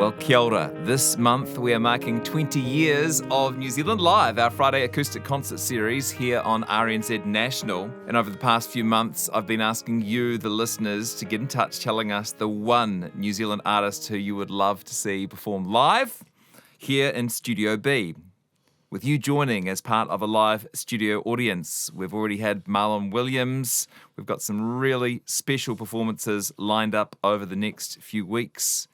Well, kia ora. This month we are marking 20 years of New Zealand Live, our Friday acoustic concert series here on RNZ National. And over the past few months, I've been asking you, the listeners, to get in touch telling us the one New Zealand artist who you would love to see perform live here in Studio B. With you joining as part of a live studio audience. We've already had Marlon Williams. We've got some really special performances lined up over the next few weeks.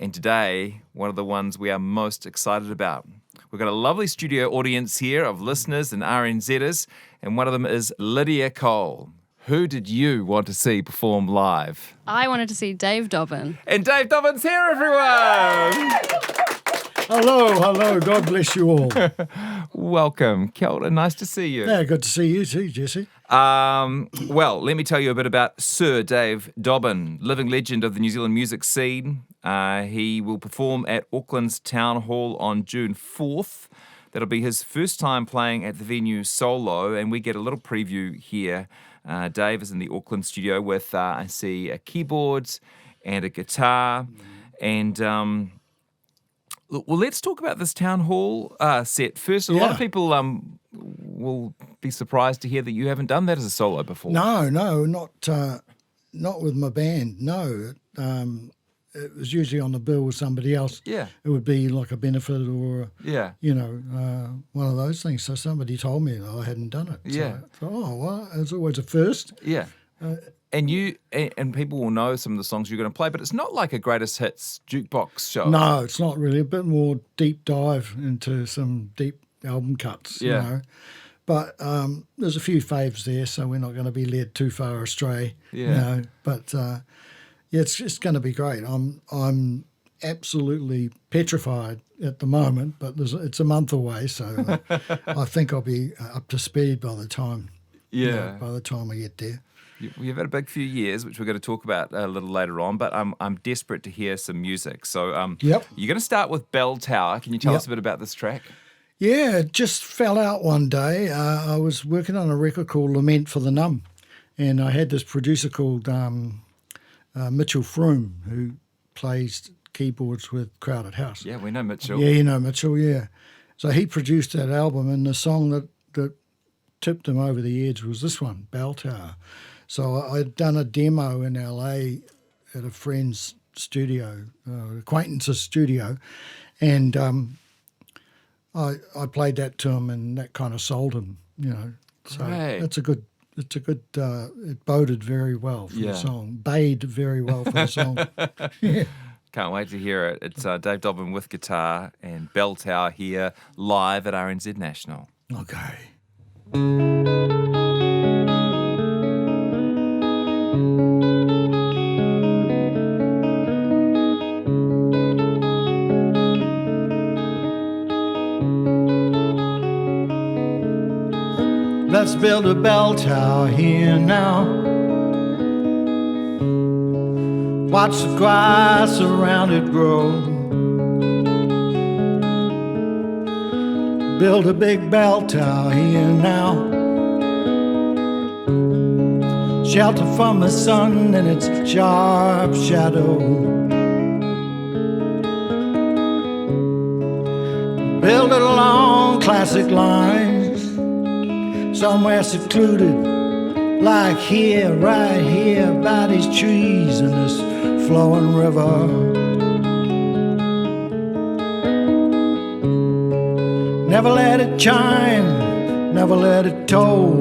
And today, one of the ones we are most excited about. We've got a lovely studio audience here of listeners and RNZers, and one of them is Lydia Cole. Who did you want to see perform live? I wanted to see Dave Dobbyn. And Dave Dobbyn's here, everyone! Hello. God bless you all. Welcome. Kia ora, nice to see you. Yeah, good to see you too, Jesse. Well, let me tell you a bit about Sir Dave Dobbyn, living legend of the New Zealand music scene. He will perform at Auckland's Town Hall on June 4th. That'll be his first time playing at the venue solo, and we get a little preview here. Dave is in the Auckland studio with, I see, a keyboard and a guitar. And well, let's talk about this Town Hall set first. A lot of people will be surprised to hear that you haven't done that as a solo before. No, not with my band. No, it was usually on the bill with somebody else. Yeah, it would be like a benefit or one of those things. So somebody told me I hadn't done it. Yeah. So, well, it's always a first. Yeah. And you and people will know some of the songs you're going to play, but it's not like a greatest hits jukebox show. No, it's not really. A bit more deep dive into some deep album cuts, you know. But there's a few faves there, so we're not going to be led too far astray. Yeah. You know? But it's just going to be great. I'm absolutely petrified at the moment, but it's a month away, so I think I'll be up to speed by the time. Yeah. By the time I get there. You've had a big few years, which we're going to talk about a little later on, but I'm desperate to hear some music. So you're going to start with Belltower. Can you tell us a bit about this track? Yeah, it just fell out one day. I was working on a record called Lament for the Numb, and I had this producer called Mitchell Froome, who plays keyboards with Crowded House. Yeah, we know Mitchell. Yeah, you know Mitchell, yeah. So he produced that album, and the song that tipped him over the edge was this one, Belltower. So I'd done a demo in LA at a friend's studio, acquaintance's studio, and I played that to him, and that kind of sold him, you know. So it's a good. It boded very well for the song. Bade very well for the song. Yeah. Can't wait to hear it. It's Dave Dobbyn with guitar and Belltower here live at RNZ National. Okay. Let's build a bell tower here now. Watch the grass around it grow. Build a big bell tower here now. Shelter from the sun and its sharp shadow. Build it along classic lines. Somewhere secluded, like here, right here, by these trees and this flowing river. Never let it chime, never let it toll.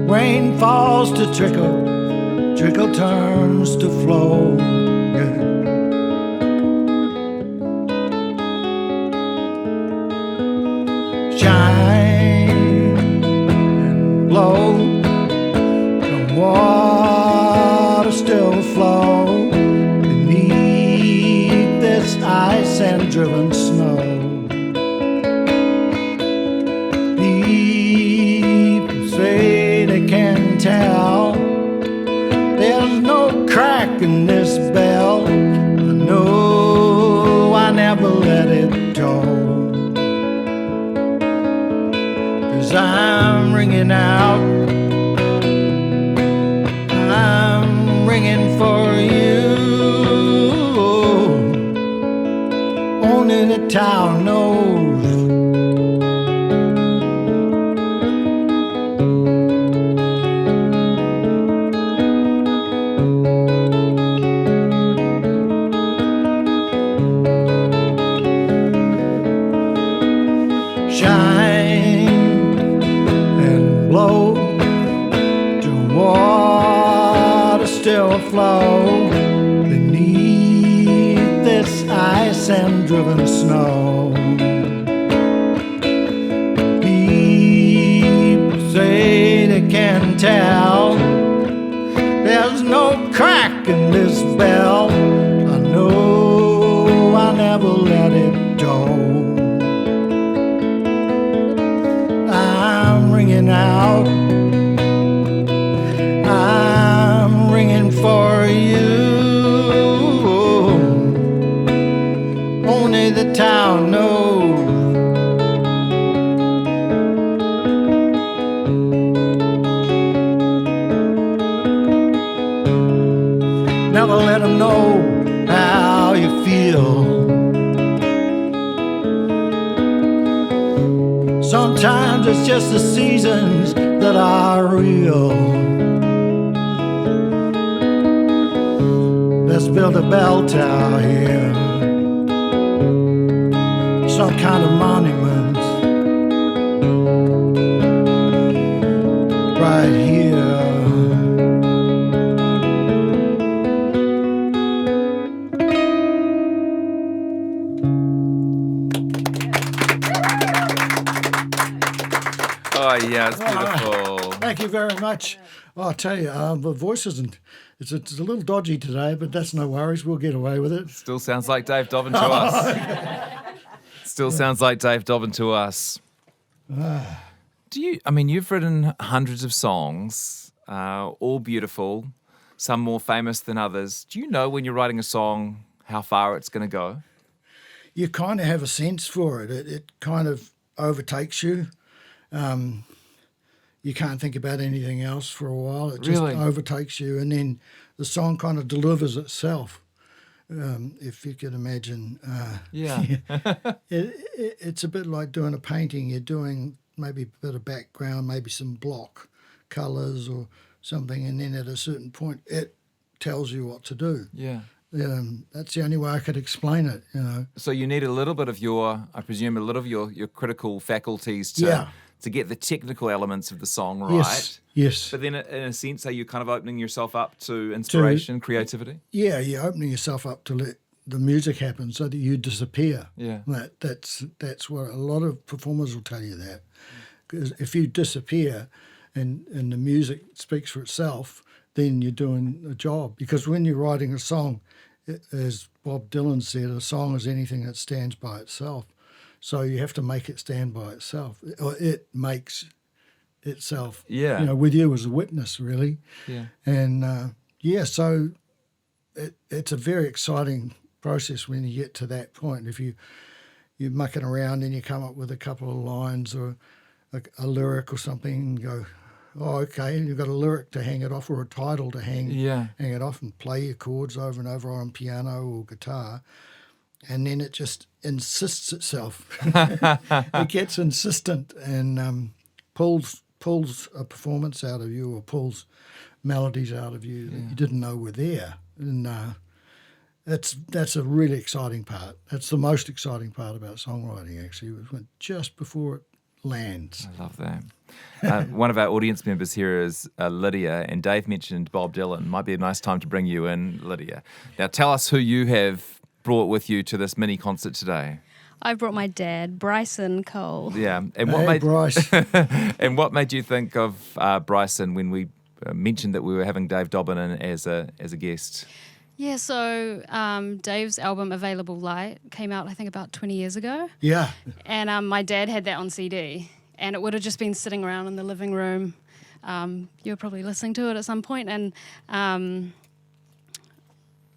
Rain falls to trickle, trickle turns to flow. Yeah. Shine and blow, the water still flow beneath this ice and driven snow. People say they can tell there's no crack in this bell. I know I never let it go. 'Cause I'm ringing out, I'm ringing for town knows. Shine and blow to water still flow beneath this ice and driven snow. People say they can tell there's no crack in this bell. I know I never let it go. I'm ringing out, I'm ringing for you. Only the town knows. Never let them know how you feel. Sometimes it's just the seasons that are real. Let's build a bell tower here, some kind of monument right here. Oh, yeah, it's beautiful. Thank you very much. Oh, I tell you, the voice isn't. It's a little dodgy today, but that's no worries. We'll get away with it. Still sounds like Dave Dobbyn to us. Still sounds like Dave Dobbyn to us. You've written hundreds of songs, all beautiful, some more famous than others. Do you know when you're writing a song how far it's going to go? You kind of have a sense for it. It kind of overtakes you. You can't think about anything else for a while. It just Really? overtakes you, and then the song kind of delivers itself. If you can imagine. Yeah. It's a bit like doing a painting. You're doing maybe a bit of background, maybe some block colours or something, and then at a certain point it tells you what to do. Yeah. That's the only way I could explain it, you know. So you need a little bit of your critical faculties to get the technical elements of the song right. Yes. But then in a sense, are you kind of opening yourself up to inspiration, creativity? Yeah, you're opening yourself up to let the music happen so that you disappear. Yeah. That's what a lot of performers will tell you that. Because if you disappear and the music speaks for itself, then you're doing a job. Because when you're writing a song, as Bob Dylan said, a song is anything that stands by itself. So you have to make it stand by itself. Or it makes itself, with you as a witness, really. Yeah. And, so it's a very exciting process when you get to that point. If you're mucking around and you come up with a couple of lines or a lyric or something and go, oh, okay, and you've got a lyric to hang it off or a title to hang it off and play your chords over and over on piano or guitar, and then it just insists itself. It gets insistent and pulls a performance out of you or pulls melodies out of you that you didn't know were there. And that's a really exciting part. That's the most exciting part about songwriting, actually, was just before it lands. I love that. One of our audience members here is Lydia, and Dave mentioned Bob Dylan. Might be a nice time to bring you in, Lydia. Now tell us who you have brought with you to this mini concert today. I brought my dad, Bryson Cole. Yeah, and Bryce. and what made you think of Bryson when we mentioned that we were having Dave Dobbyn in as a guest? Yeah, so Dave's album Available Light came out, I think, about 20 years ago. Yeah. And my dad had that on CD, and it would have just been sitting around in the living room. You were probably listening to it at some point, and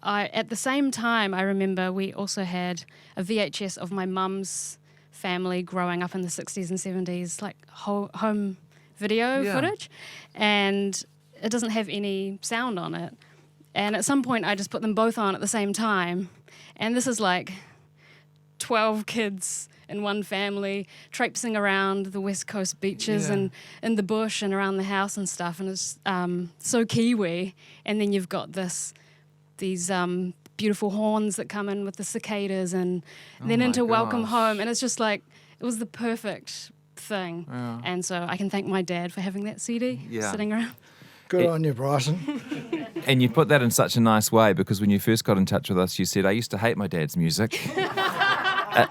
at the same time, I remember we also had a VHS of my mum's family growing up in the 60s and 70s, like home video footage, and it doesn't have any sound on it. And at some point, I just put them both on at the same time, and this is like 12 kids in one family traipsing around the West Coast beaches and in the bush and around the house and stuff, and it's so Kiwi. And then you've got these beautiful horns that come in with the cicadas, and then into Welcome Home, and it's just like it was the perfect thing. And so I can thank my dad for having that CD sitting around. Good on you, Bryson. And you put that in such a nice way, because when you first got in touch with us, you said, I used to hate my dad's music.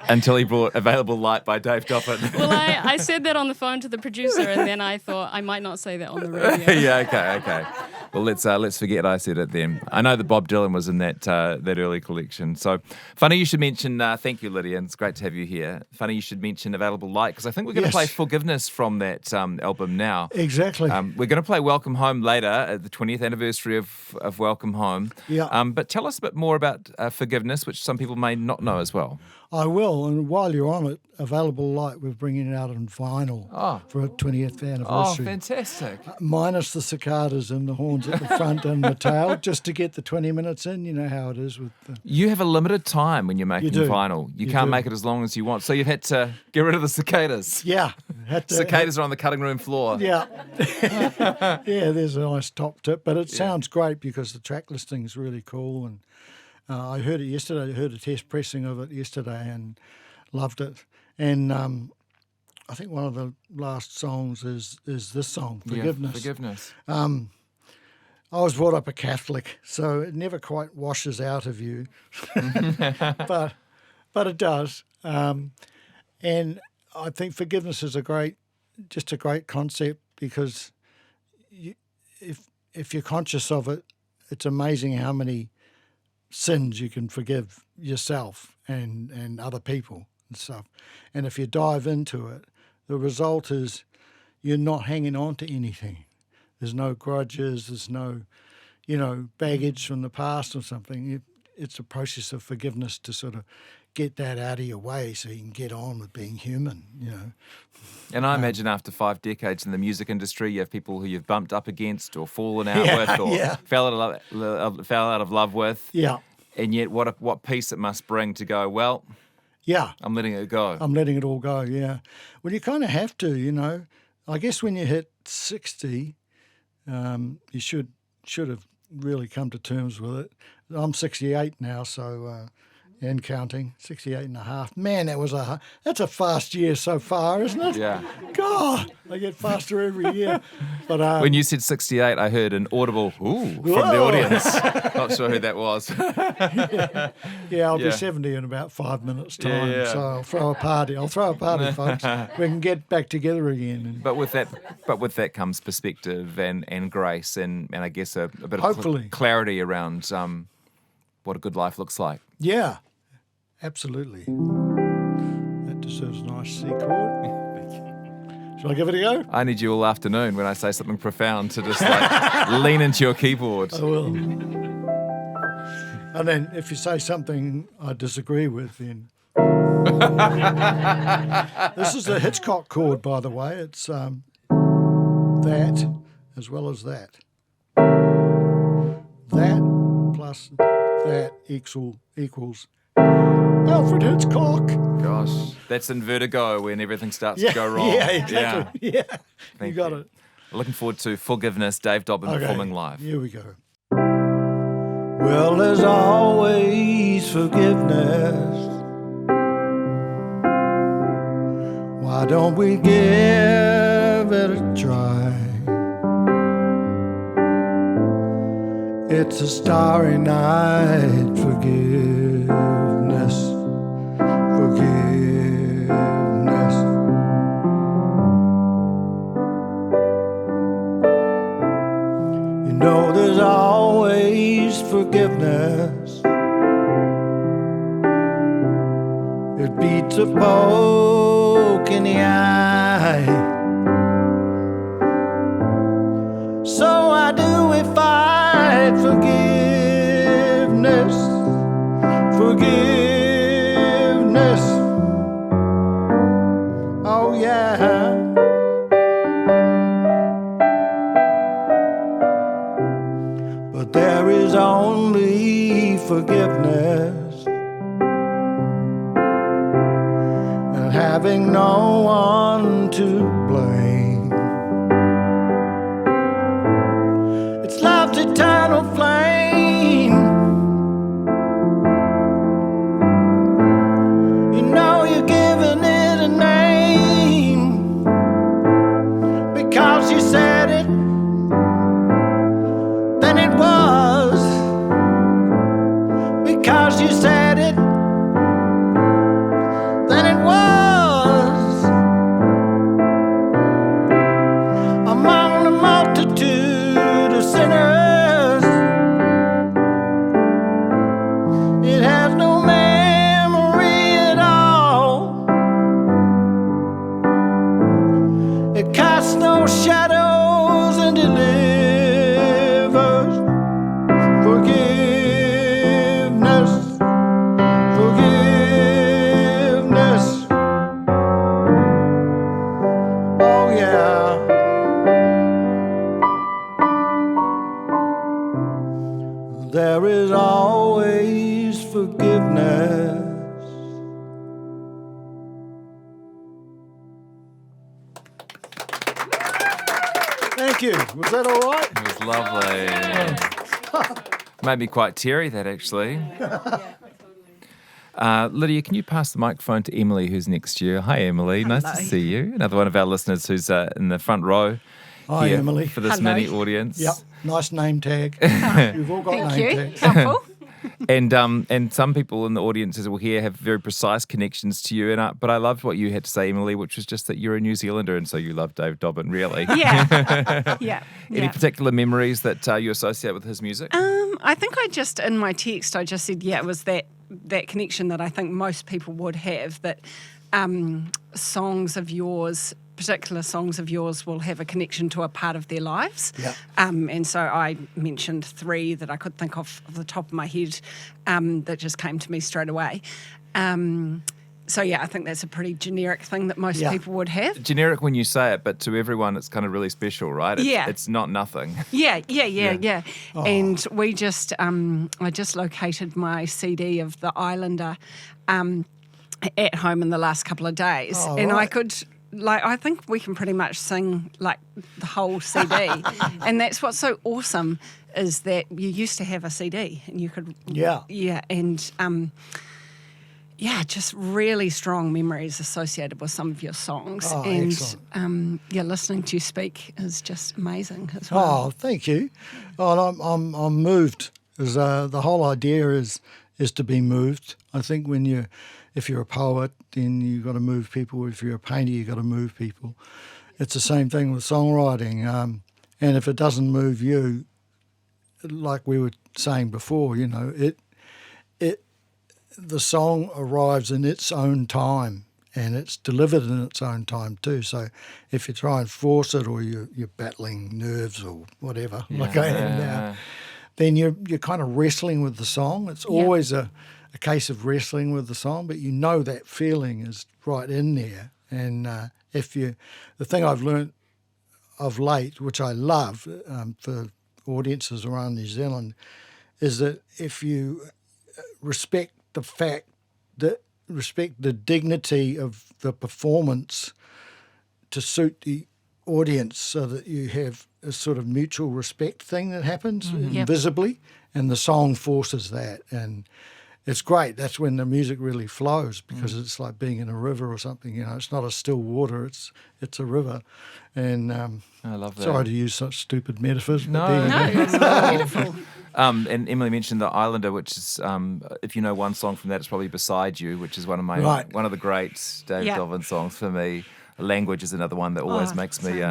Until he brought Available Light by Dave Dobbyn. Well, I said that on the phone to the producer, and then I thought I might not say that on the radio. Okay. Well, let's forget I said it then. I know that Bob Dylan was in that early collection. So funny you should mention, thank you, Lydia, and it's great to have you here. Funny you should mention Available Light, because I think we're going to play Forgiveness from that album now. Exactly. We're going to play Welcome Home later, at the 20th anniversary of Welcome Home. Yeah. But tell us a bit more about Forgiveness, which some people may not know as well. I will, and while you're on it, Available Light, we're bringing it out on vinyl for a 20th anniversary. Oh, fantastic. Minus the cicadas and the horns at the front and the tail, just to get the 20 minutes in. You know how it is with the... You have a limited time when you're making vinyl. You can't do. make it as long as you want. So you've had to get rid of the cicadas. Yeah. Cicadas are on the cutting room floor. Yeah. There's a nice top tip, but it sounds great because the track listing is really cool, and I heard it yesterday. I heard a test pressing of it yesterday and loved it. And I think one of the last songs is this song, Forgiveness. Forgiveness. I was brought up a Catholic, so it never quite washes out of you, but it does. And I think forgiveness is a great concept, because if you're conscious of it, it's amazing how many sins you can forgive yourself and other people and stuff. And if you dive into it, the result is you're not hanging on to anything. There's no grudges, there's no, baggage from the past or something. It's a process of forgiveness to sort of get that out of your way so you can get on with being human, And I imagine after 5 decades in the music industry, you have people who you've bumped up against or fallen out with or fell out of love with. Yeah. And yet what peace it must bring to go, well, I'm letting it go. I'm letting it all go, yeah. Well, you kind of have to, I guess when you hit 60, you should have really come to terms with it. I'm 68 now, so... and counting, 68 and a half. Man, that's a fast year so far, isn't it? Yeah. God, I get faster every year. But when you said 68, I heard an audible ooh from the audience. Not sure who that was. I'll be 70 in about 5 minutes' time. So I'll throw a party. Folks. We can get back together again. But with that comes perspective and grace and I guess a bit of clarity around what a good life looks like. Yeah. Absolutely. That deserves a nice C chord. Shall I give it a go? I need you all afternoon when I say something profound to just lean into your keyboard. I will. And then if you say something I disagree with, then... This is a Hitchcock chord, by the way. It's that as well as that. That plus that equals Alfred Hitchcock. Gosh, that's in Vertigo when everything starts to go wrong. Yeah, exactly. Yeah. You got it. Looking forward to Forgiveness, Dave Dobbyn performing live. Here we go. Well, there's always forgiveness. Why don't we give it a try? It's a starry night, forgiveness. You know there's always forgiveness. It beats a poke in the eye. So why do we fight forgiveness? Oh yeah. But there is only forgiveness. having no one to blame. It's love's eternal flame. You know you're giving it a name because you said it, then it was. Because you said it, then it was. Among the multitude of sinners, it has no memory at all. It casts no shadows and delivers forgiveness. Forgiveness. Oh yeah. There is always forgiveness. Thank you. Was that all right? It was lovely. Made me quite teary, that actually. Lydia, can you pass the microphone to Emily, who's next to you? Hi, Emily. Hello. Nice to see you. Another one of our listeners who's in the front row. Hi, here Emily. For this Hello. mini audience. Yep. Nice name tag. You've all got Thank name you. tags. Helpful. And some people in the audience as well here have very precise connections to you. But I loved what you had to say, Emily, which was just that you're a New Zealander and so you love Dave Dobbyn, really. Yeah. Yeah. Any particular memories that you associate with his music? I think I just, in my text, I just said, it was that connection that I think most people would have, that songs of yours, particular songs of yours, will have a connection to a part of their lives. Yeah. And so I mentioned 3 that I could think of the top of my head that just came to me straight away. So, I think that's a pretty generic thing that most people would have. Generic when you say it, but to everyone it's kind of really special, right? It's not nothing. Yeah. Oh. And we just, I just located my CD of The Islander at home in the last couple of days. Oh, and right. I could, I think we can pretty much sing the whole CD. And that's what's so awesome is that you used to have a CD and you could, just really strong memories associated with some of your songs. Oh, and excellent. listening to you speak is just amazing as well. Oh, thank you. Oh, and I'm moved. As the whole idea is to be moved. I think if you're a poet, then you've got to move people. If you're a painter, you've got to move people. It's the same thing with songwriting. And if it doesn't move you, like we were saying before, the song arrives in its own time and it's delivered in its own time too. So if you try and force it or you're battling nerves or whatever, like I am now, then you're kind of wrestling with the song. It's always a case of wrestling with the song, but that feeling is right in there. And the thing I've learnt of late, which I love for audiences around New Zealand, is that if you respect the dignity of the performance to suit the audience, so that you have a sort of mutual respect thing that happens invisibly, and the song forces that, and it's great. That's when the music really flows, because it's like being in a river or something. It's not a still water; it's a river. And I love that. Sorry to use such stupid metaphors. No, it's beautiful. And Emily mentioned The Islander, which is, if you know one song from that, it's probably Beside You, which is one of the great Dave Dobbyn songs for me. Language is another one that always makes me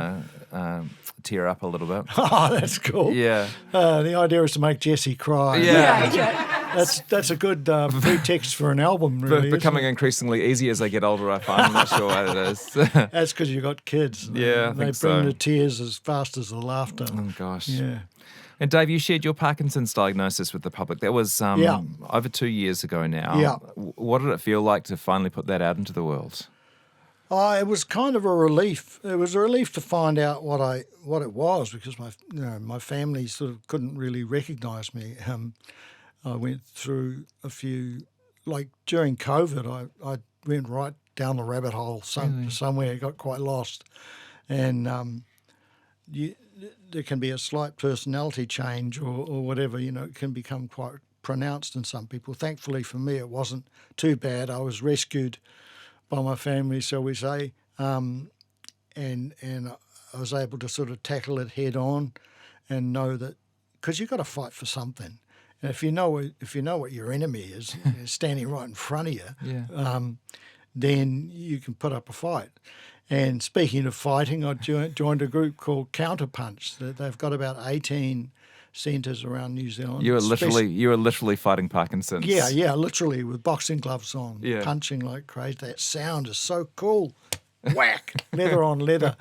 tear up a little bit. Oh, that's cool. Yeah. The idea is to make Jessie cry. That's a good pretext for an album, really. Becoming increasingly easy as I get older, I find. I'm not sure what it is. That's because you've got kids. Yeah, I they think bring so. the tears as fast as the laughter. Oh, gosh. Yeah. And Dave, you shared your Parkinson's diagnosis with the public. That was over 2 years ago now. Yeah. What did it feel like to finally put that out into the world? Oh, it was kind of a relief. It was a relief to find out what it was, because my family sort of couldn't really recognise me. I went through a few, like during COVID, I went right down the rabbit hole somewhere, got quite lost. And there can be a slight personality change or whatever, it can become quite pronounced in some people. Thankfully for me, it wasn't too bad. I was rescued by my family, shall we say, and I was able to sort of tackle it head on and know that, because you've got to fight for something. And if you know what your enemy is standing right in front of you, then you can put up a fight. And speaking of fighting, I joined a group called Counterpunch. They've got about 18 centres around New Zealand. You were literally fighting Parkinson's. Yeah, literally with boxing gloves on, punching like crazy. That sound is so cool. Whack, leather on leather.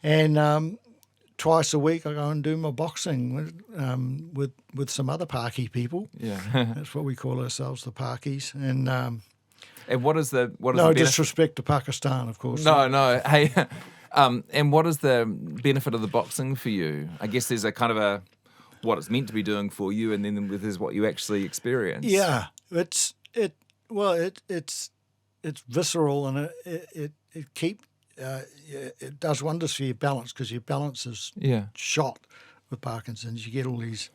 And twice a week I go and do my boxing with some other Parky people. Yeah, that's what we call ourselves, the Parkies. And what is the disrespect to Pakistan, of course. No. Hey, and what is the benefit of the boxing for you? I guess there's a kind of what it's meant to be doing for you, and then there's what you actually experience. Yeah, it's visceral, and it does wonders for your balance, because your balance is shot with Parkinson's. You get all these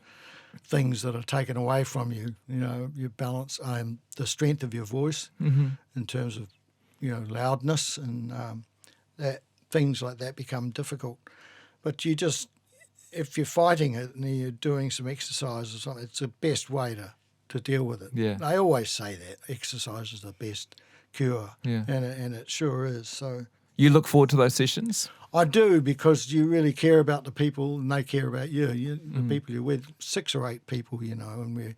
things that are taken away from you, your balance, the strength of your voice in terms of, loudness, and that things like that become difficult. But if you're fighting it and you're doing some exercise or something, it's the best way to deal with it. Yeah. I always say that exercise is the best cure, and it sure is. So you look forward to those sessions? I do, because you really care about the people and they care about you. The people you're with, 6 or 8 people, and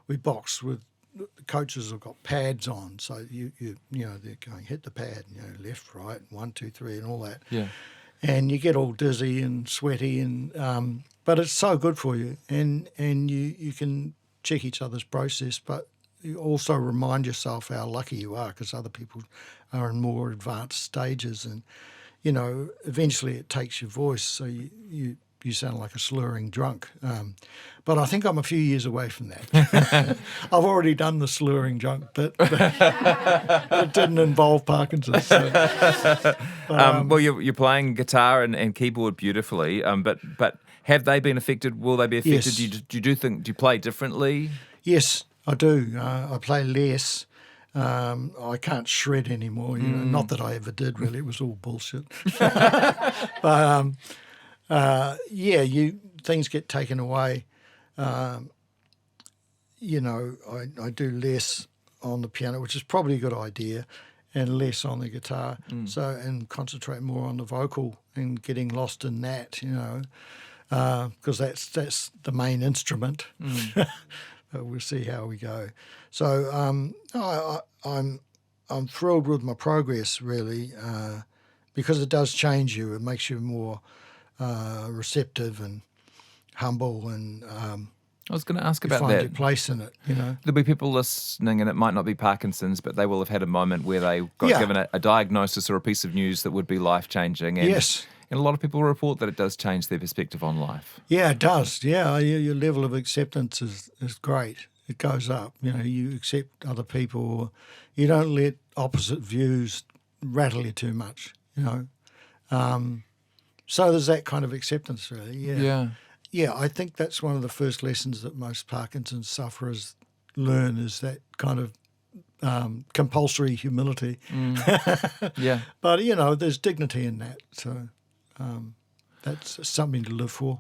we box with, the coaches have got pads on, so they're going, hit the pad, left, right, 1, 2, 3, and all that. Yeah. And you get all dizzy and sweaty, and but it's so good for you, and you can check each other's process, but you also remind yourself how lucky you are, because other people are in more advanced stages, and eventually it takes your voice, so you sound like a slurring drunk. But I think I'm a few years away from that. I've already done the slurring drunk bit, but it didn't involve Parkinson's. So. Well, you're playing guitar and keyboard beautifully, but have they been affected? Will they be affected? Yes. Do you play differently? Yes, I do. I play less. I can't shred anymore. Not that I ever did. Really, it was all bullshit. But things get taken away. I do less on the piano, which is probably a good idea, and less on the guitar. And concentrate more on the vocal and getting lost in that. Because that's the main instrument. We'll see how we go. So I'm thrilled with my progress, really, because it does change you. It makes you more receptive and humble, and I was going to ask about find that. Your place in it. There'll be people listening, and it might not be Parkinson's, but they will have had a moment where they got given a diagnosis or a piece of news that would be life-changing. And, yes. And a lot of people report that it does change their perspective on life. Yeah, it does. Yeah, your level of acceptance is great. It goes up. You accept other people. You don't let opposite views rattle you too much. So there's that kind of acceptance, really. Yeah. Yeah, I think that's one of the first lessons that most Parkinson's sufferers learn, is that kind of compulsory humility. Yeah. But, there's dignity in that. So that's something to live for.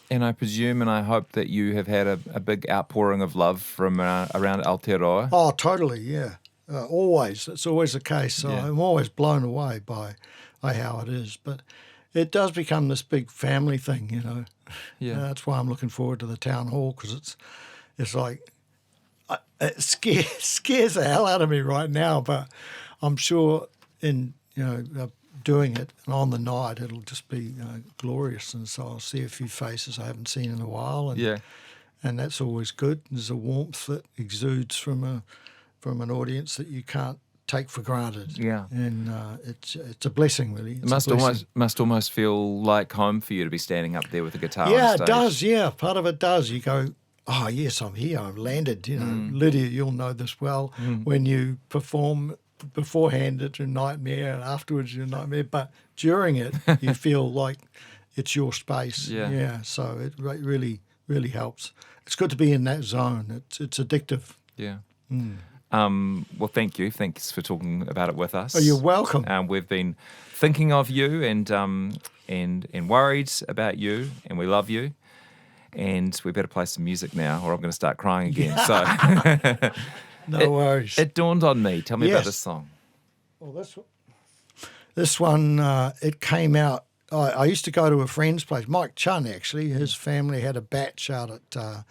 And I presume and I hope that you have had a big outpouring of love from around Aotearoa. Oh, totally, yeah. Always. It's always the case. So I'm always blown away by how it is. But it does become this big family thing, Yeah. That's why I'm looking forward to the town hall, because it's like, it scares the hell out of me right now. But I'm sure in, doing it, and on the night it'll just be glorious, and so I'll see a few faces I haven't seen in a while, and that's always good. There's a warmth that exudes from an audience that you can't take for granted. Yeah, and it's a blessing, really. It must almost feel like home for you to be standing up there with a guitar. Yeah, on stage. It does. Yeah, part of it does. You go, oh yes, I'm here. I've landed. Lydia, you'll know this well. When you perform beforehand it's a nightmare and afterwards it's a nightmare, but during it you feel like it's your space. Yeah. So it really, really helps. It's good to be in that zone. It's addictive. Yeah. Well, thank you. Thanks for talking about it with us. Oh, you're welcome. We've been thinking of you and worried about you, and we love you. And we better play some music now, or I'm going to start crying again. So, No worries. It dawned on me. Tell me about Yes. this song. Well, this one, it came out. I used to go to a friend's place, Mike Chun, actually. His family had a batch out at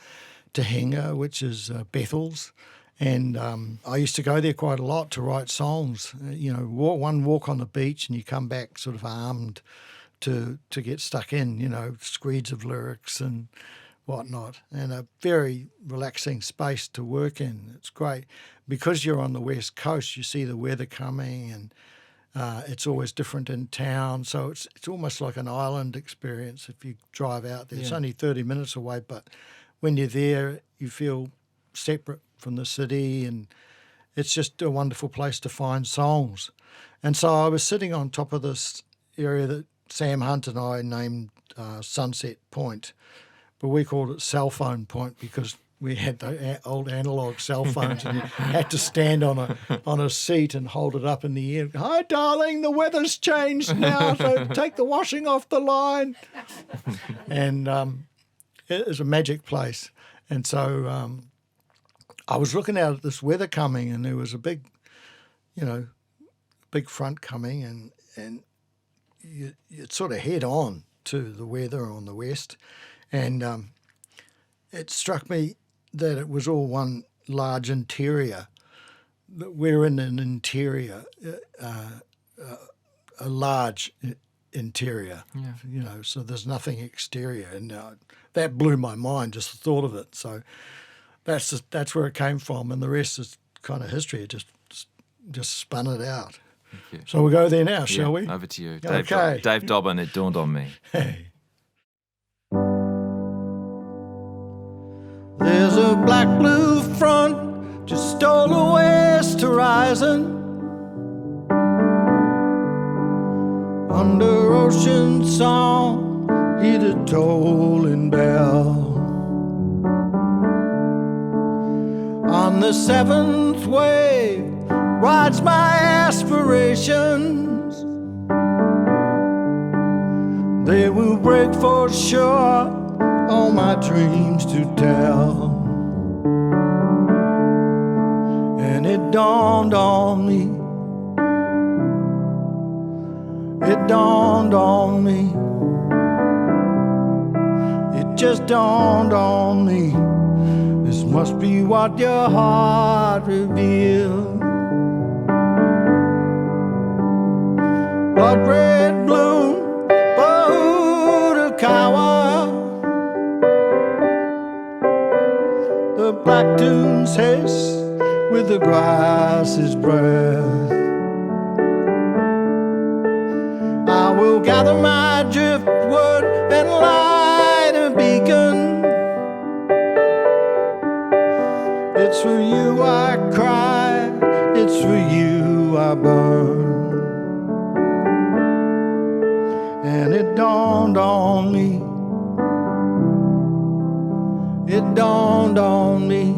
Tahinga, which is Bethel's. And I used to go there quite a lot to write songs. One walk on the beach and you come back sort of armed to get stuck in, screeds of lyrics and whatnot, and a very relaxing space to work in. It's great. Because you're on the West Coast, you see the weather coming and it's always different in town. So it's almost like an island experience if you drive out there. It's only 30 minutes away, but when you're there, you feel separate from the city, and it's just a wonderful place to find songs. And so I was sitting on top of this area that Sam Hunt and I named Sunset Point, but we called it Cell Phone Point because we had the old analogue cell phones and you had to stand on a seat and hold it up in the air. Hi, darling, the weather's changed now, so take the washing off the line. And it was a magic place. And so I was looking out at this weather coming, and there was a big front coming, and you'd sort of head on to the weather on the west. And it struck me that it was all one large interior. We're in an interior, a large interior, so there's nothing exterior. And that blew my mind, just the thought of it. So that's where it came from, and the rest is kind of history. It just spun it out. So we'll go there now, shall we? Over to you. Okay. Dave Dobbyn, It Dawned on Me. Hey. There's a black-blue front just stole the west horizon. Under ocean song, hear the tolling bell. On the seventh wave rides my aspirations. They will break for sure, all my dreams to tell. And it dawned on me, it dawned on me, it just dawned on me. This must be what your heart revealed. Blood red bloom, Bahudakawa. The black dunes hiss with the grass's breath. I will gather my driftwood and light a beacon. It's for you I cry, it's for you I burn. And it dawned on me, it dawned on me,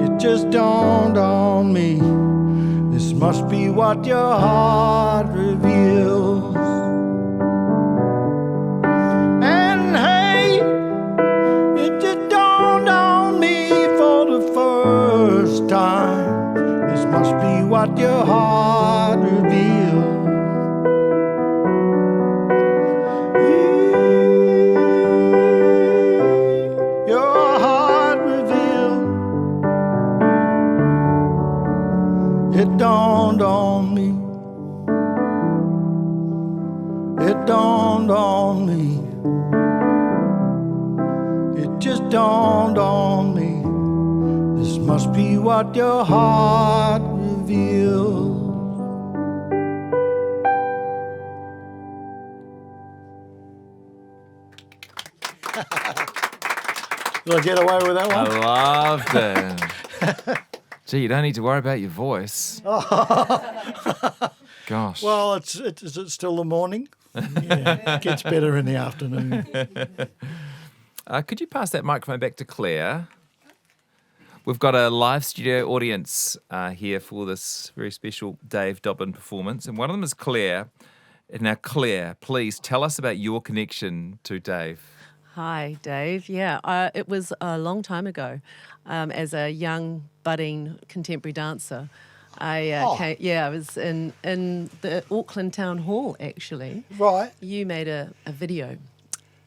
it just dawned on me. This must be what your heart reveals. And hey, it just dawned on me for the first time. This must be what your heart reveals. Your heart revealed. It dawned on me. It dawned on me. It just dawned on me. This must be what your heart reveals. Did I get away with that I one? loved it. Gee, you don't need to worry about your voice. Gosh. Well, is it still the morning? Yeah, it gets better in the afternoon. Could you pass that microphone back to Claire? We've got a live studio audience here for this very special Dave Dobbyn performance, and one of them is Claire. Now, Claire, please tell us about your connection to Dave. Hi, Dave. Yeah, it was a long time ago. As a young, budding contemporary dancer, I was in the Auckland Town Hall, actually. Right. You made a video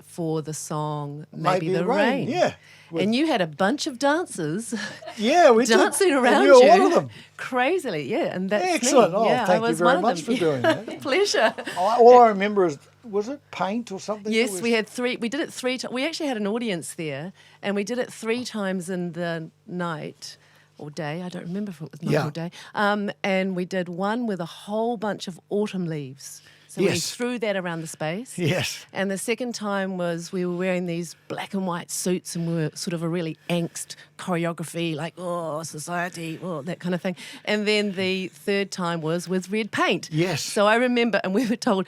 for the song Maybe the Rain. Yeah. And you had a bunch of dancers Yeah, we dancing did. around And you you. were one of them. Crazily, yeah. And that's Excellent. me. Oh, yeah, I thank you was very one much of for them. doing that. Pleasure. All I remember is, was it paint or something? Yes, we had three. We did it 3 times. We actually had an audience there, and we did it 3 times in the night or day. I don't remember if it was night or day. And we did one with a whole bunch of autumn leaves. So we Yes. threw that around the space. Yes. And the second time was we were wearing these black and white suits, and we were sort of a really angst choreography, like, oh, society, oh, that kind of thing. And then the third time was with red paint. Yes. So I remember, and we were told,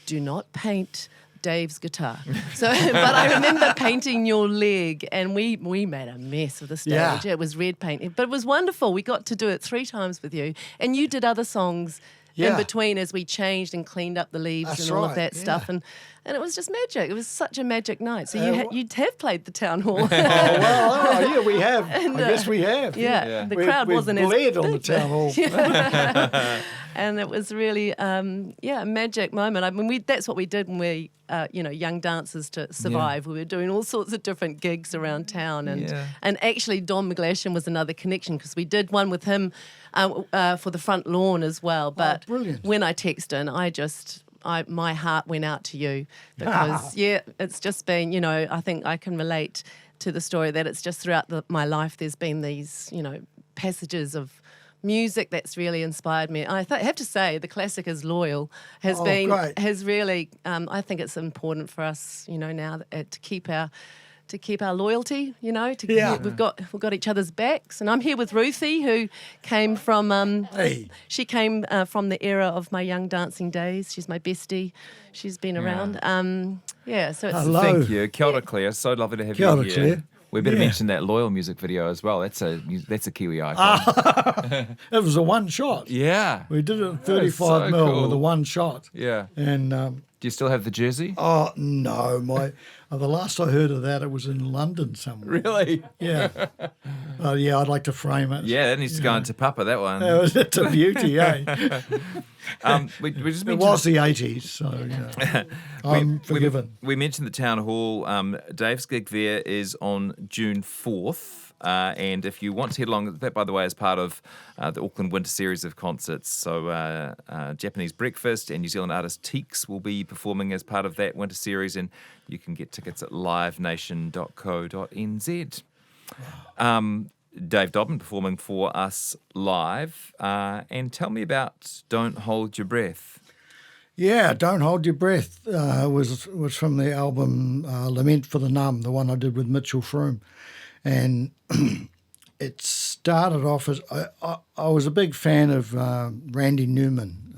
do not paint Dave's guitar. So, but I remember painting your leg, and we made a mess of the stage. Yeah. It was red paint, but it was wonderful. We got to do it 3 times with you, and you did other songs in Yeah. between as we changed and cleaned up the leaves That's and all of right, that yeah. stuff, and it was just magic. It was such a magic night. So wh- you'd have played the town hall. Yeah, we have. I guess we have. Yeah, the We've- crowd we've wasn't as bled on the big. town hall. And it was really, a magic moment. I mean, that's what we did when we, young dancers to survive. We were doing all sorts of different gigs around town. And actually, Don McGlashan was another connection, because we did one with him for the front lawn as well. But brilliant. when I texted in, my heart went out to you, because, it's just been, I think I can relate to the story that it's just throughout my life there's been these, passages of music that's really inspired me. I have to say, the classic is Loyal Great. has really. I think it's important for us, now to keep our loyalty. Yeah. We've got each other's backs, and I'm here with Ruthie, who came from. Hey. She came from the era of my young dancing days. She's my bestie. She's been around. So it's Hello. Thank you. Kia ora, Claire. So lovely to have Kia ora, you here. Claire. We better Yeah. mention that Loyal music video as well. That's a Kiwi icon. It was a one shot. Yeah. We did it at That is 35 so mil cool. with a one shot. Yeah. And Do you still have the jersey? oh no, the last I heard of that, it was in London somewhere. Really? Yeah. I'd like to frame it. Yeah, that needs to go into Papa, that one. It's a beauty, eh? We just It mentioned was the 80s, so I'm forgiven. We mentioned the town hall. Dave's gig there is on June 4th. And if you want to head along, that, by the way, is part of the Auckland Winter Series of concerts. So Japanese Breakfast and New Zealand artist Teeks will be performing as part of that winter series, and you can get tickets at livenation.co.nz. Dave Dobbyn performing for us live. And tell me about Don't Hold Your Breath. Yeah, Don't Hold Your Breath was from the album Lament for the Numb, the one I did with Mitchell Froome. And it started off as I was a big fan of Randy Newman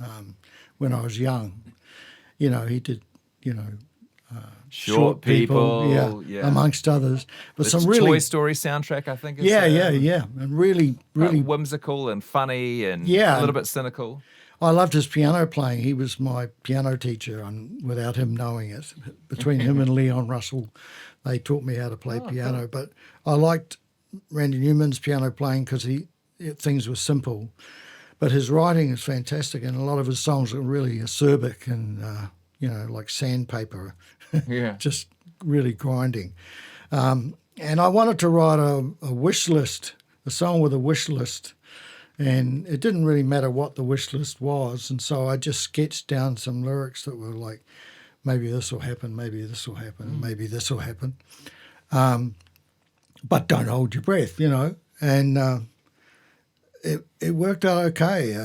when I was young. He did, Short People, yeah. amongst others. But The some really Toy Story soundtrack, I think. Is, yeah, and really whimsical and funny and Yeah. a little bit cynical. I loved his piano playing. He was my piano teacher, and without him knowing it, between him and Leon Russell, they taught me how to play piano. Cool. But I liked Randy Newman's piano playing because things were simple. But his writing is fantastic, and a lot of his songs are really acerbic and, like sandpaper, Yeah. just really grinding. And I wanted to write a wish list, a song with a wish list. And it didn't really matter what the wish list was. And so I just sketched down some lyrics that were like, maybe this will happen, maybe this will happen, maybe this will happen. But don't hold your breath, And it worked out okay.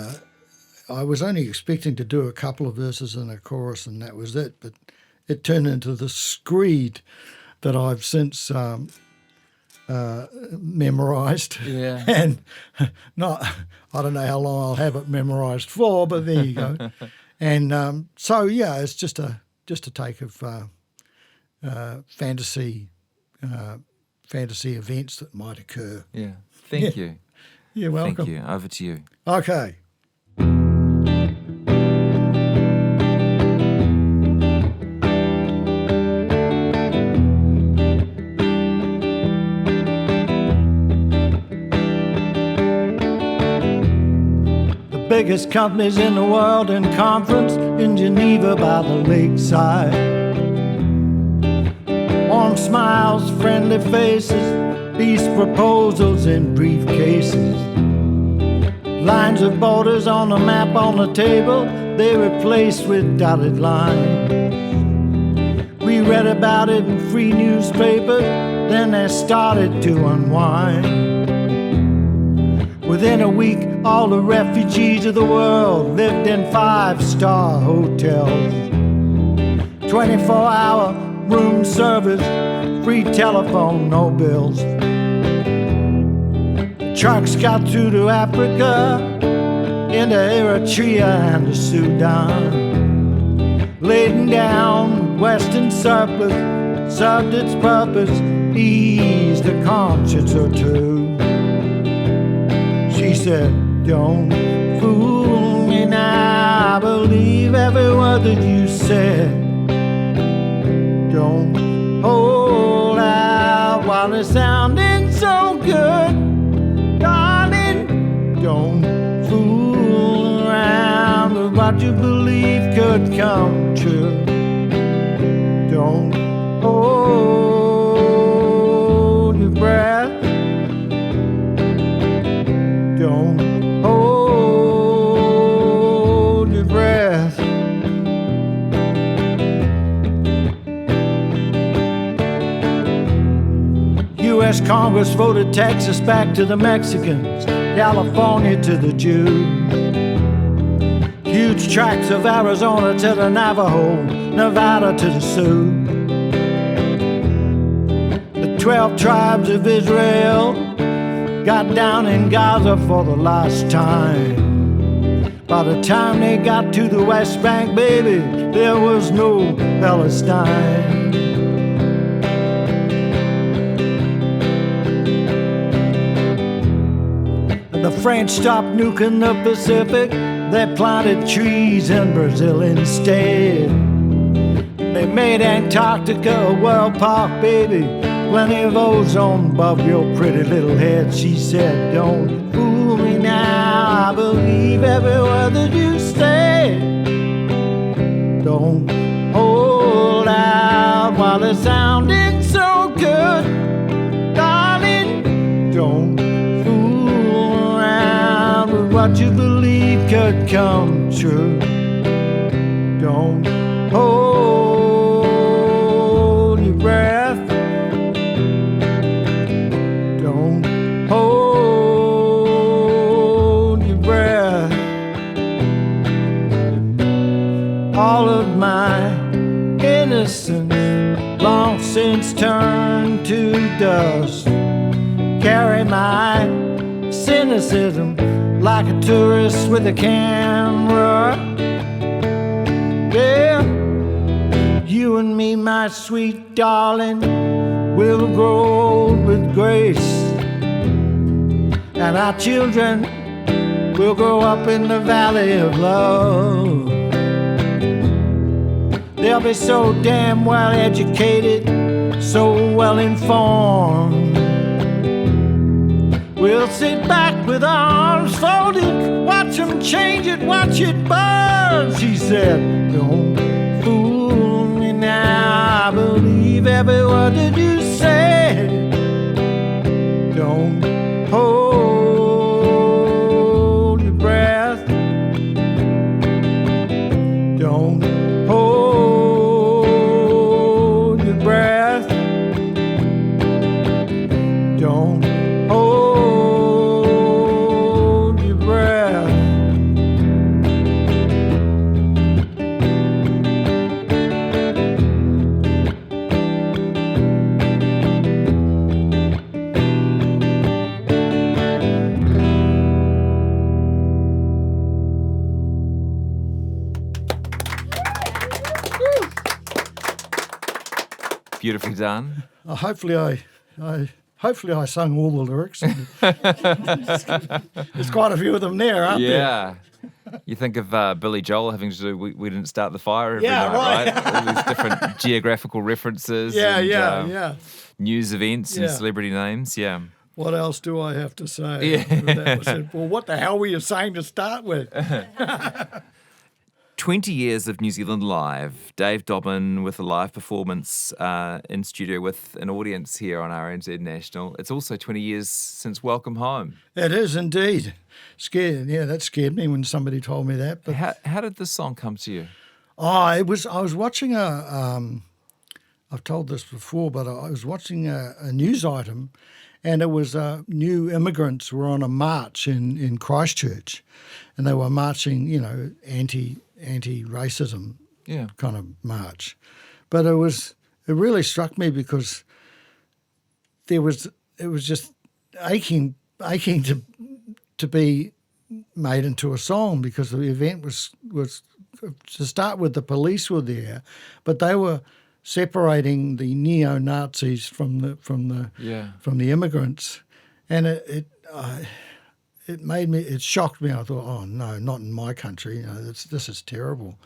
I was only expecting to do a couple of verses and a chorus, and that was it. But it turned into the screed that I've since memorised. Yeah. And I don't know how long I'll have it memorised for, but there you go. And so, yeah, it's just a take of fantasy events that might occur. Yeah. Thank you. You're welcome. Thank you. Over to you. Okay. Biggest companies in the world in conference in Geneva by the lakeside. Warm smiles, friendly faces, peace proposals in briefcases. Lines of borders on a map on the table, they replaced with dotted lines. We read about it in free newspapers, then they started to unwind. Within a week, all the refugees of the world lived in 5-star hotels. 24-hour room service, free telephone, no bills. Trucks got through to Africa, into Eritrea and to Sudan. Laden down with Western surplus, served its purpose, eased a conscience or two. She said, don't fool me now, I believe every word that you said. Don't hold out while it's sounding so good. Darling, don't fool around with what you believe could come true. Don't hold your breath. Don't hold your breath. U.S. Congress voted Texas back to the Mexicans, California to the Jews. Huge tracts of Arizona to the Navajo, Nevada to the Sioux. The 12 tribes of Israel got down in Gaza for the last time. By the time they got to the West Bank, baby, there was no Palestine. The French stopped nuking the Pacific, they planted trees in Brazil instead. They made Antarctica a world park, baby, plenty of ozone above your pretty little head. She said, don't fool me now, I believe every word that you say. Don't hold out while it's sounding so good. Darling, don't fool around with what you believe could come true. Don't hold your breath. Don't hold your breath. All of my innocence long since turned to dust. Carry my cynicism like a tourist with a camera. Yeah, you and me, my sweet darling, will grow old with grace. And our children will grow up in the valley of love. They'll be so damn well educated, so well informed. We'll sit back with arms folded, watch them change it, watch it burn. She said, don't fool me now, I believe every word that you said. Don't hold your breath. Don't hold your breath. Don't hold your breath. Beautifully done. Hopefully I sung all the lyrics. There's quite a few of them there, aren't there? Yeah. You think of Billy Joel having to do We Didn't Start the Fire every Yeah, night, right. All these different geographical references Yeah. news events and Yeah. celebrity names, yeah. What else do I have to say? Yeah. That was it. Well, what the hell were you saying to start with? 20 years of New Zealand Live. Dave Dobbyn with a live performance in studio with an audience here on RNZ National. It's also 20 years since Welcome Home. It is indeed. That scared me when somebody told me that. But How did this song come to you? I was watching I've told this before, but I was watching a news item, and it was new immigrants were on a march in Christchurch, and they were marching, anti-racism kind of march. But it really struck me because it was just aching to be made into a song, because the event was to start with, the police were there, but they were separating the neo-Nazis from the immigrants, and it shocked me. I thought, oh no, not in my country. This is terrible,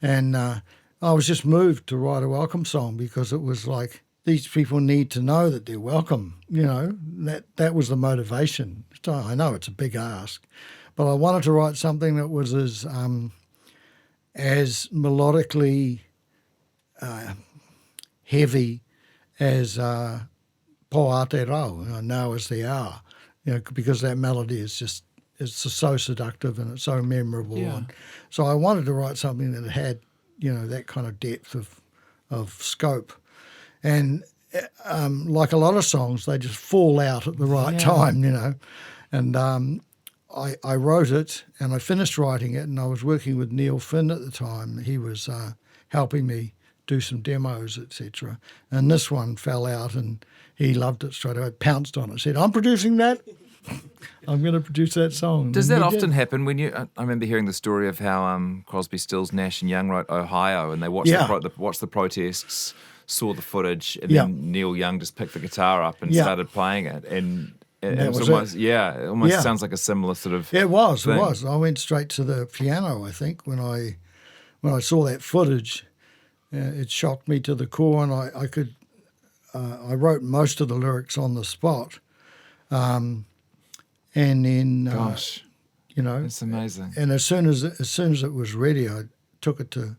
and I was just moved to write a welcome song, because it was like, these people need to know that they're welcome. That was the motivation. So I know it's a big ask, but I wanted to write something that was as melodically heavy as Po Aotearoa, Now Is the Hour, because that melody is so seductive and it's so memorable. Yeah. And so I wanted to write something that had, that kind of depth of scope. And like a lot of songs, they just fall out at the right time, And I wrote it, and I finished writing it, and I was working with Neil Finn at the time. He was helping me do some demos, etc. And this one fell out, and he loved it straight away, pounced on it, said, "I'm producing that. I'm going to produce that song." Does And that he often did. happen when you? I remember hearing the story of how Crosby, Stills, Nash and Young wrote Ohio, and they watched watched the protests, saw the footage, and then Neil Young just picked the guitar up and started playing it, and it was almost it almost sounds like a similar sort of. It was. thing. It was. I went straight to the piano, I think, when I saw that footage. It shocked me to the core, and I wrote most of the lyrics on the spot, and then Gosh, it's amazing. And as soon as it was ready, I took it to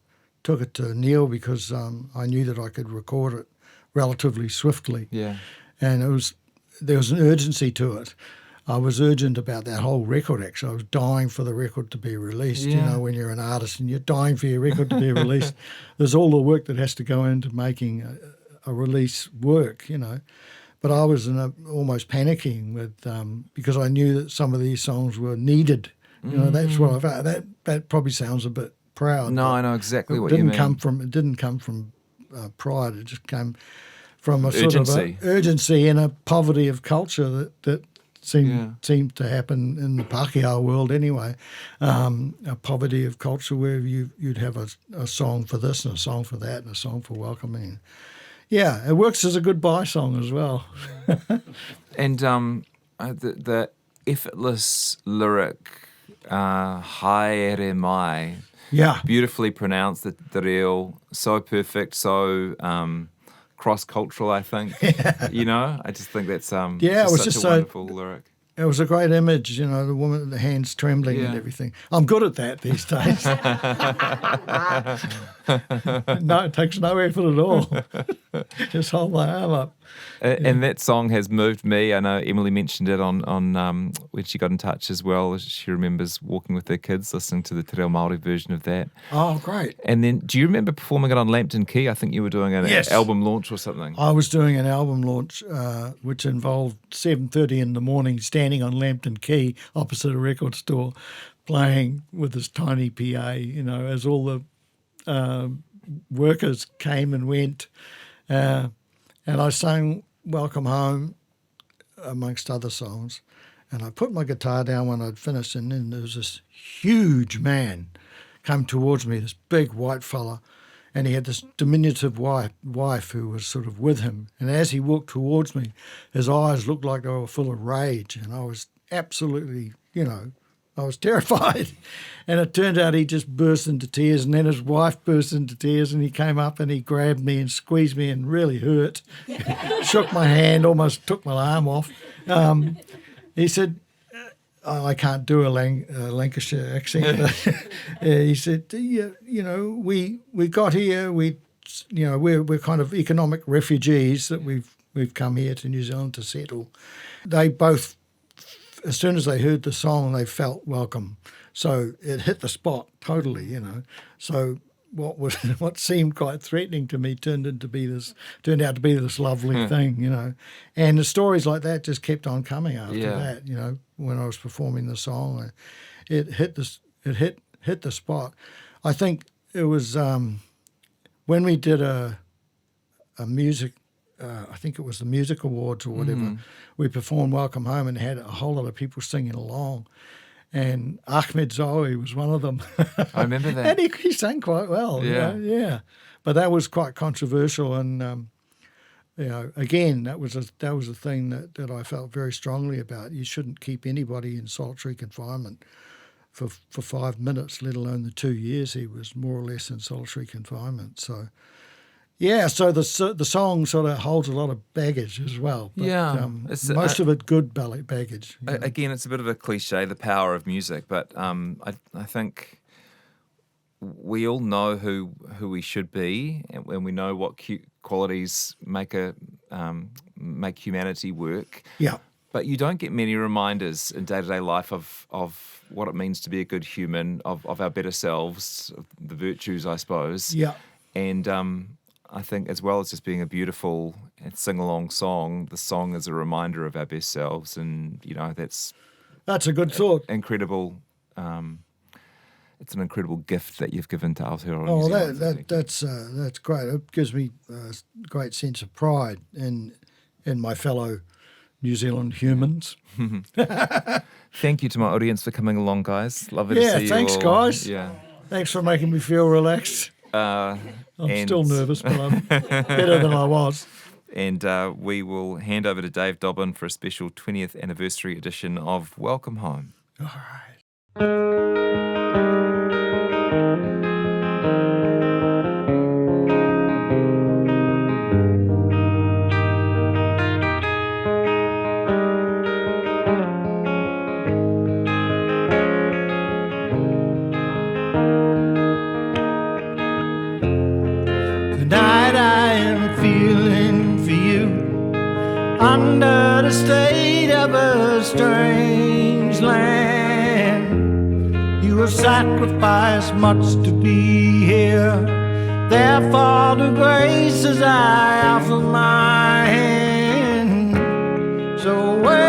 Neil, because I knew that I could record it relatively swiftly. Yeah. And there was an urgency to it. I was urgent about that whole record, actually. I was dying for the record to be released. Yeah. When you're an artist and you're dying for your record to be released, there's all the work that has to go into making a release work, But I was almost panicking with because I knew that some of these songs were needed. That's what I felt. That probably sounds a bit proud. No, but I know exactly what it you mean. didn't come from pride. It just came from a Urgency. sort of urgency and a poverty of culture that seemed to happen in the Pākehā world anyway. A poverty of culture where you'd have a song for this and a song for that and a song for welcoming. Yeah, it works as a goodbye song as well. And the effortless lyric, haere mai, beautifully pronounced, the real, so perfect, so cross-cultural, I think. I just think that's it was such just a wonderful lyric. It was a great image, the woman, the hands trembling and everything. I'm good at that these days. No, it takes no effort at all. Just hold my arm up. And that song has moved me. I know Emily mentioned it on when she got in touch as well. She remembers walking with her kids, listening to the Te Reo Māori version of that. Oh, great. And then, do you remember performing it on Lambton Quay? I think you were doing an album launch or something. I was doing an album launch, which involved 7:30 in the morning, standing on Lambton Quay opposite a record store, playing with this tiny PA, as all the workers came and went. And I sang Welcome Home, amongst other songs. And I put my guitar down when I'd finished, and then there was this huge man come towards me, this big white fella, and he had this diminutive wife who was sort of with him. And as he walked towards me, his eyes looked like they were full of rage, and I was absolutely, I was terrified. And it turned out he just burst into tears, and then his wife burst into tears, and he came up and he grabbed me and squeezed me and really hurt. Shook my hand, almost took my arm off. He said, I can't do a Lancashire accent. He said, we got here, we're kind of economic refugees that we've come here to New Zealand to settle. They both, as soon as they heard the song, they felt welcome. So it hit the spot totally, So what seemed quite threatening to me turned out to be this lovely thing, And the stories like that just kept on coming after that, when I was performing the song. It hit the spot. I think it was when we did a music, I think it was the Music Awards or whatever, we performed Welcome Home and had a whole lot of people singing along. And Ahmed Zoe was one of them. I remember that. And he sang quite well. Yeah. But that was quite controversial, and again, that was a thing that I felt very strongly about. You shouldn't keep anybody in solitary confinement for 5 minutes, let alone the 2 years he was more or less in solitary confinement. So. Yeah, so the song sort of holds a lot of baggage as well. But, most of it good baggage. Again, it's a bit of a cliche, the power of music, but I think we all know who we should be, and we know what qualities make humanity work. Yeah. But you don't get many reminders in day-to-day life of what it means to be a good human, of our better selves, the virtues, I suppose. Yeah. And I think as well as just being a beautiful and sing-along song, the song is a reminder of our best selves, and that's a good thought. Incredible. It's an incredible gift that you've given to Aotearoa New Zealand. That's great. It gives me a great sense of pride in my fellow New Zealand humans. Thank you to my audience for coming along, guys. Lovely to see you. Yeah, thanks, guys. Yeah, thanks for making me feel relaxed. I'm still nervous, but I'm better than I was. And we will hand over to Dave Dobbyn for a special 20th anniversary edition of Welcome Home. All right. Tonight I am feeling for you under the state of a strange land. You have sacrificed much to be here, therefore the graces I offer my hand. So welcome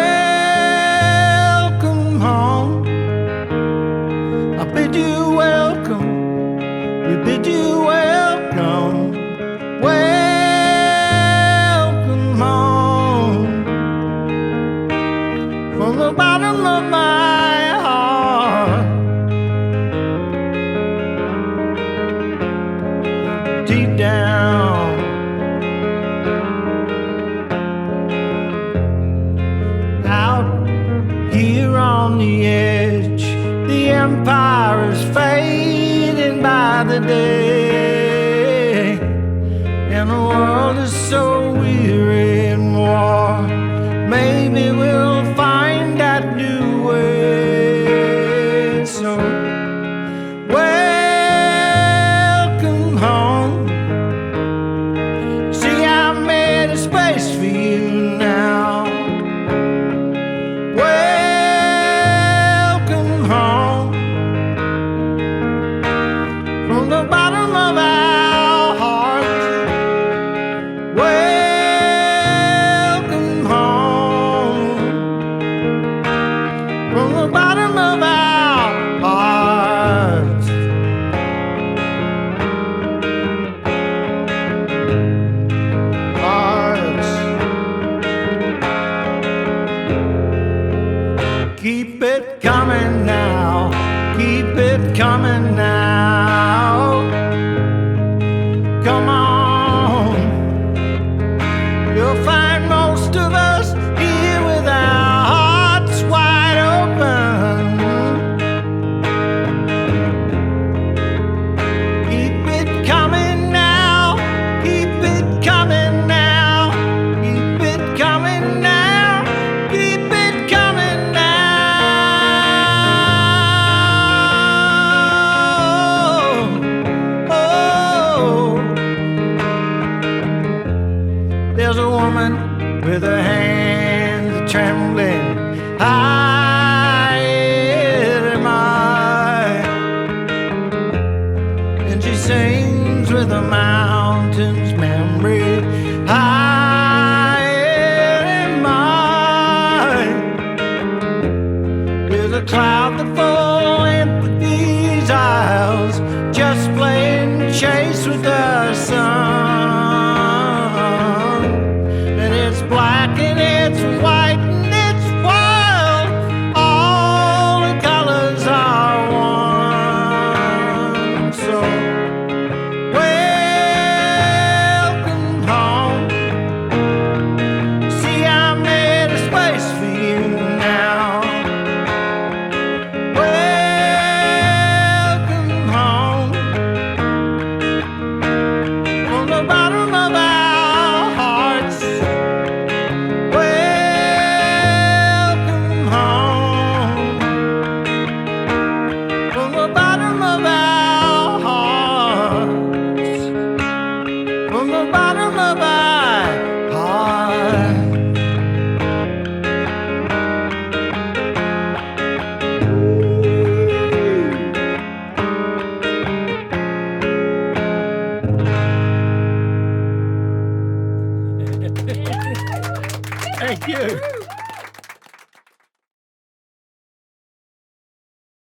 home, I bid you welcome, we bid you welcome. Welcome home from the bottom of my heart, deep down. Out here on the edge, the empire is fading by the day. And the world is so weary in war. Maybe we'll find that new way. So welcome home. See, I made a space for you now. Welcome home from the bottom of our hearts. Welcome home from the bottom of our hearts. Keep it coming now, keep it coming now. woman with her hands trembling. I am I. And she sings with the mountain's memory. I am I. There's a cloud that falls with these isles, just playing chase with the sun. And it's black and it's white and it's wild, all the colors are one. So welcome home. See, I made a space for you now. Welcome home. From the bottom of our hearts. Welcome home. From the bottom of our hearts. From the bottom of our hearts. Thank you.